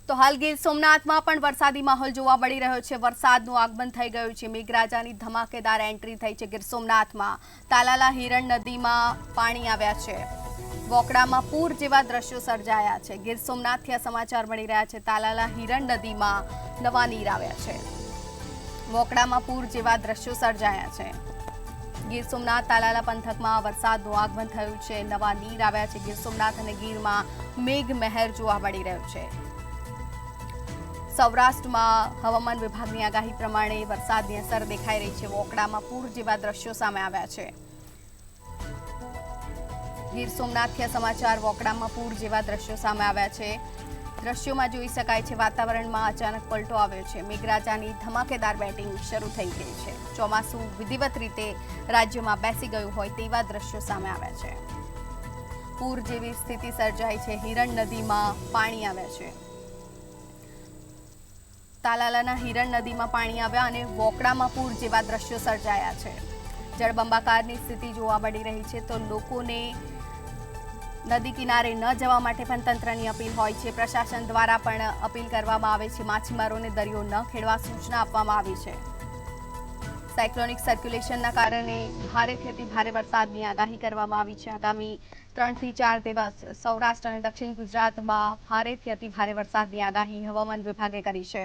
તો હાલ ગીર સોમનાથમાં પણ વરસાદી માહોલ જોવા મળી રહ્યો છે। વરસાદનું આગમન થઈ ગયું છે। મેઘરાજાની ધમાકેદાર એન્ટ્રી થઈ છે ગીર સોમનાથમાં। તાલાલા હિરણ નદીમાં પાણી આવ્યા છે। વોકડામાં પૂર જેવા દ્રશ્યો સર્જાયા છે। ગીર સોમનાથથી આ સમાચાર મળી રહ્યા છે। તાલાલા હિરણ નદીમાં નવા નીર આવ્યા છે। વોકડામાં પૂર જેવા દ્રશ્યો સર્જાયા છે। ગીર સોમનાથ તાલાલા પંથકમાં વરસાદનું આગમન થયું છે। નવા નીર આવ્યા છે। ગીર સોમનાથ અને ગીરમાં મેઘ મહેર જોવા મળી રહ્યું છે। સૌરાષ્ટ્રમાં હવામાન વિભાગની આગાહી પ્રમાણે વરસાદની અસર દેખાઈ રહી છે। વોકડામાં પૂર જેવા દ્રશ્યો સામે આવ્યા છે। ગીર સોમનાથથી સમાચાર વોકડામાં પૂર જેવા દ્રશ્યો સામે આવ્યા છે। દ્રશ્યોમાં જોઈ શકાય છે વાતાવરણમાં અચાનક પલટો આવ્યો છે। મેઘરાજાની ધમાકેદાર બેટિંગ શરૂ થઈ ગઈ છે। ચોમાસું વિધિવત રીતે રાજ્યમાં બેસી ગયું હોય તેવા દ્રશ્યો સામે આવ્યા છે। પૂર જેવી સ્થિતિ સર્જાઈ છે। હિરણ નદીમાં પાણી આવ્યા છે। તાલાલાના હિરણ નદીમાં પાણી આવ્યા અને વોકડામાં પૂર જેવા દ્રશ્યો સર્જાયા છે। જળબંબાકારની સ્થિતિ જોવા મળી રહી છે। તો લોકોને નદી કિનારે ન જવા માટે પણ તંત્રની અપીલ હોય છે। પ્રશાસન દ્વારા પણ અપીલ કરવામાં આવે છે। માછીમારોને દરિયો ન ખેડવા સૂચના આપવામાં આવી છે। સાયક્લોનિક સર્ક્યુલેશનના કારણે ભારેથી અતિ ભારે વરસાદની આગાહી કરવામાં આવી છે। આગામી 3 થી 4 દિવસ સૌરાષ્ટ્ર અને દક્ષિણ ગુજરાતમાં ભારેથી અતિ ભારે વરસાદની આગાહી હવામાન વિભાગે કરી છે।